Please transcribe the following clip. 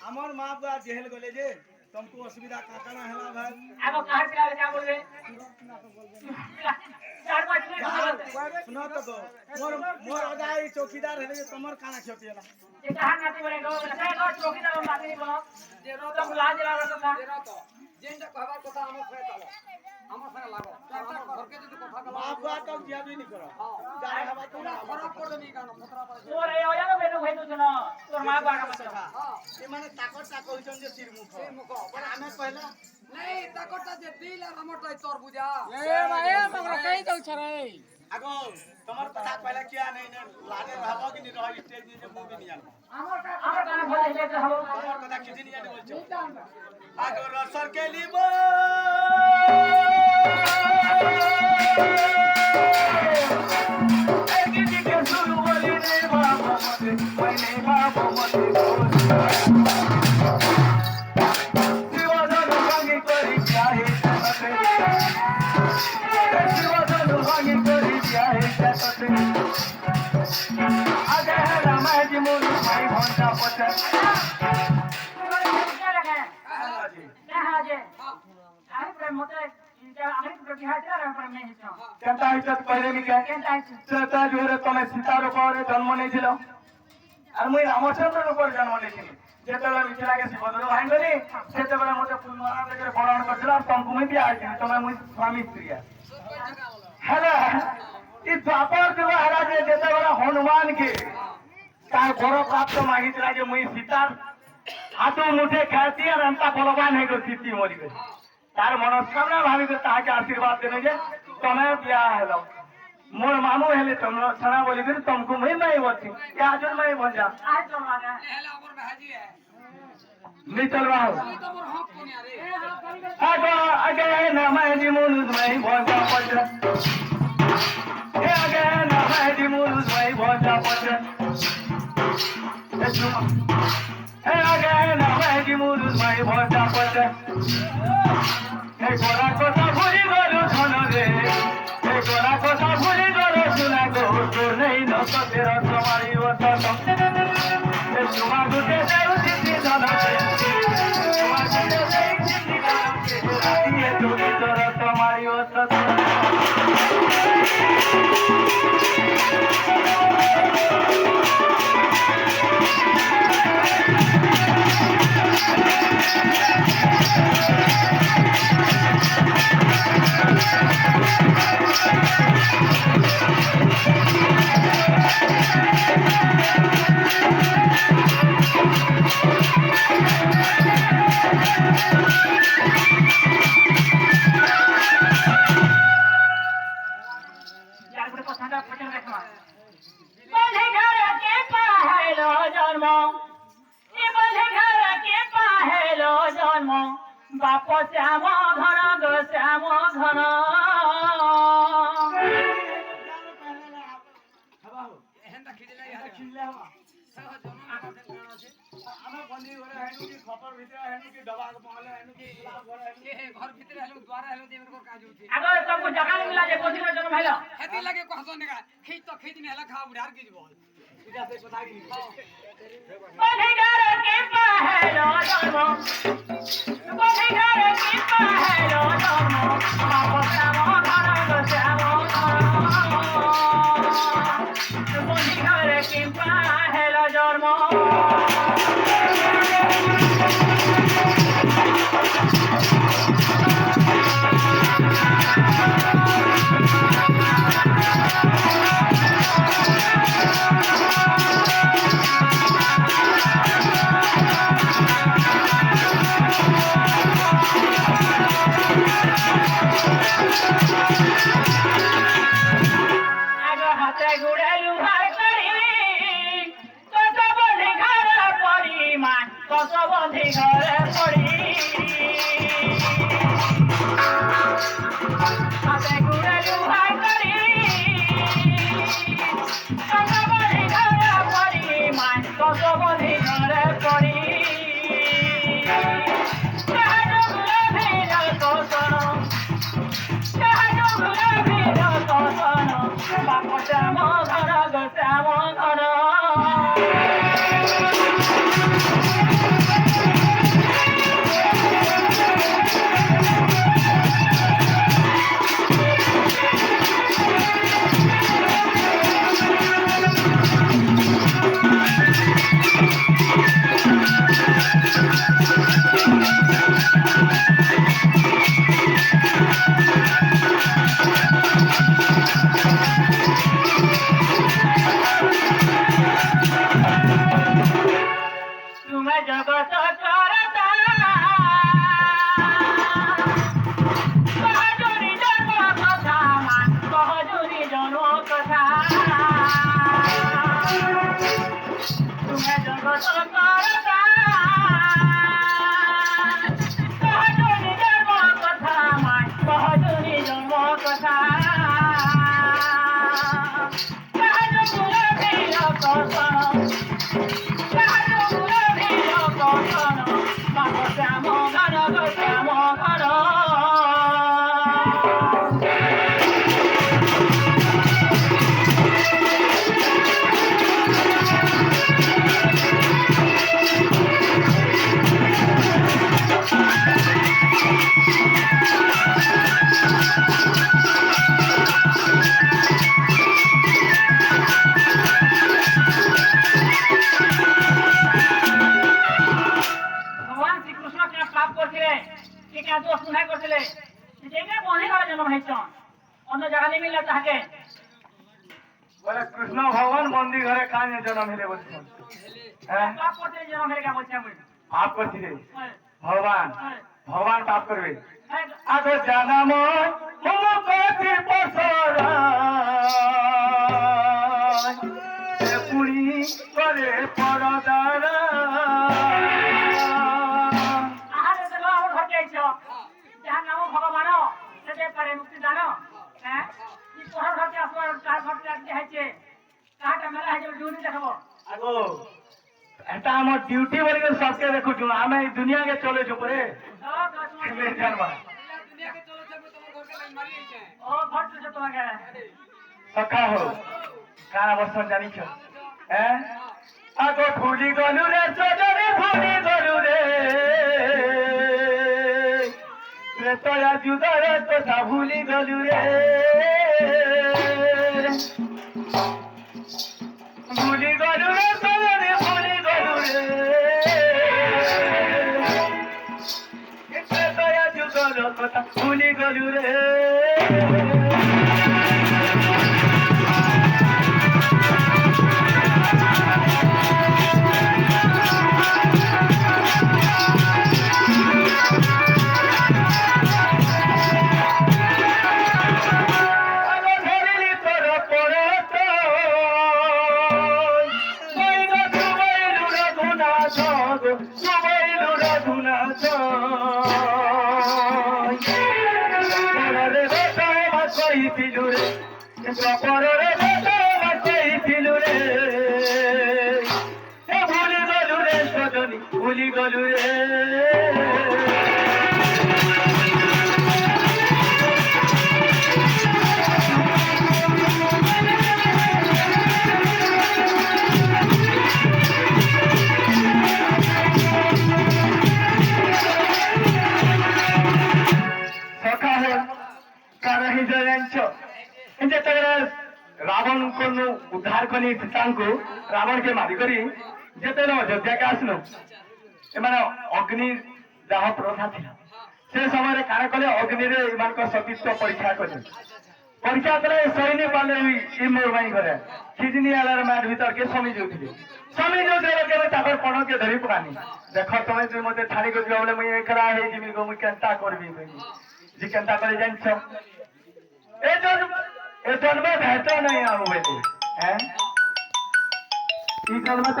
আমার মা বুয়া জেহেল গলে যে तुमको असुविधा का करना है ना भाई आगो कहां से आवे क्या बोलबे चार पांच सुनो तो मोर मोर अदाई चौकीदार है तमर काना क्षति है ये कहां नाती बोले गो चौकीदार हम नाती नहीं बोलो जे रोज लाज ला रहा था जेंटा कहबार কথা আমার সঙ্গে চলো আমার সঙ্গে লাগো আমার ঘরকে যদি কথা বলো বাপ বাপ তো জিয়া भी नहीं करो जाए हवा तो खराब कर दे नहीं कानो खतरा पर ओरे ओया नो बेनो भाई तो सुनो तोर मां बाप का मतलब हां ये माने ताकत ताको होचन जे सिरमुख पर आमे कहला नहीं ताकत जे दिल और हमर तो तोर बुझा ए भाई हमरा कहि दउ छ रे आगो तमर पता पहला किया नहीं ने लाने रहबो कि नहीं रह स्टेज में जे मूवी नहीं आनो हमर का भले ले तो हम तमर कदा किछि नहीं आने बोलछो आगो रसर के लिबो एकिति के सुरु बोली रे बाबा मते मैंने बाबा मते जीवन भागी करी चाहे सते जीवन भागी करी चाहे सते आगे है रामाय जी मोर भाई भंटा पटे केनता हित पहले मी के केनता जोरे तमे सीता रो जन्म नहीं थिलो আর মুই রামচন্দ্র উপর জন্ম নেছিলি যেতবেলে মিथिला के শিবদর ভাঙ্গলি সেতবেলে মতে পুনরা দেখে বরণ করছিল আর তমকু মুই বিয়া আইছি তমে মুই স্বামী স্ত্রী হ্যালো ই দ্বাপর যুগ হারা যে যেতবেলে হনুমান के তার বড় প্রাপ্ত মাগিছিলা যে মুই সীতার হাতু মুঠে খাইছি আর अंता বলবান হয়ে গো সীতি মরি গেছে তার মনস্কামনা ভাবি করে তাকে আশীর্বাদ দেনে যে তমে বিয়া হলো मोर मामू हेले तुम छना बोली फिर तुमको मैं बोलती क्या आज मैं बोल जा आज चलवाना हेला हमर भाजी है नहीं चलवा हो तो मोर हक कोनी रे आगो आगे ना मैं जी मुनुस मैं बोल जा पड़ ए आगे ना मैं जी मुनुस मैं बोल जा पड़ ए आगे ना मैं जी मुनुस मैं बोल जा पड़ ए गोरा कोसा भूली गलो धनो रे गोरा कोसा भूली गलो सुना गो तोर नहीं न तो तेरा तुम्हारी वता ए सुमा गुटे जाऊ सिद्धि धनो रे सुमा गुटे जाऊ सिद्धि धनो रे ये तोरी तोरा तुम्हारी वता बाप श्याम घन गो श्याम घन एहन खिजला यार खिजला हवा सब जमा আছে আমরা বন্ধি ঘরে হেনু কি খপর ভিতরে হেনু কি ডবা মহলে হেনু কি ঘর হেনু ঘর ভিতরে হেনু দ্বার হেনু দেবের को काज होती अगर सबको जगह मिला जे कोथि रे जन्म हैला हेती लागे कहतो नेगा खई तो खई दिन हैला खा बुढ़ार की जीव पूजा से पता की बधे घर के पहलो जन्म बधे घर के पहलो जन्म बाप श्याम घर गो श्याम बधे घर के पहलो जन्म श्याम घर তুমি জগত করতা কহজুরি জন্ম কথা মান কহজুরি জন্ম কথা তুমি জগত করতা কহজুরি জন্ম কথা মান কহজুরি জন্ম কথা কহজুরি ভিড় কথা ভগবান শ্রীকৃষ্ণ কে পাপ করছিলে কে কে দোষ শুনাই করছিলে যেটা বনে করে জন্ম হয়েছন অন্য জায়গা নেই মিললে তাহাকে বলে কৃষ্ণ ভগবান বন্দি ঘরে কানে জন্ম হেলে বলছেন হ্যাঁ পাপ করতে জন্ম হেলে কা বলছি আমি পাপ করছিলে ভগবান ভগবান পাপ করবে আগে জানাম মুমুকতি পসরা পুরি করে পরদারা আহারে দেবা আমার ঘর যাইছো যার নাম ভগবান সেতে পারে মুক্তি দানো হ্যাঁ কি পড়া ঘরতে আসবার কার ঘরতে আসতে হইছে কাটা মেলা হইছে ডিউটি দেখাবো আগো এটা আমার ডিউটি বলে সবকে দেখুছু আমি এই দুনিয়াকে চলেছো পরে তুমি জানবা দুনিয়াকে চলো যাবে তোমার ঘরকে লাইন মারি আইছে ও ঘর চলে তোমাকে সকা হো কার অবস্থা জানিছো হ্যাঁ আগো ভুলি গলু রে সজরে ভুলি গলু রে রে তোরা জুদারে তো ভুলি গলু রে ভুলি গলু রে সজরে ভুলি গলু রে রে তোরা জুদারে কথা ভুলি গলু রে ভুলি গলু রে रावण को उद्धार करी सीता को रावण के मारी करी जेते अयोध्या के आसनु एमाने अग्नि दाह प्रथा थिला से समय काण कले अग्नि रे इमान को सतीत्व परीक्षा कले परीक्षा कले सैनी पाले ई मोर भाई करे किडनी आलार मार भीतर के समी जोथिले के ताकर पण के धरी पकानी देखो तमे जे मते थाली को बोले मई एकरा हे जिमी को मई केंता करबी जी केंता करे जानछो ए जन्म भेट नहीं आउ बेटी हैं ई जन्म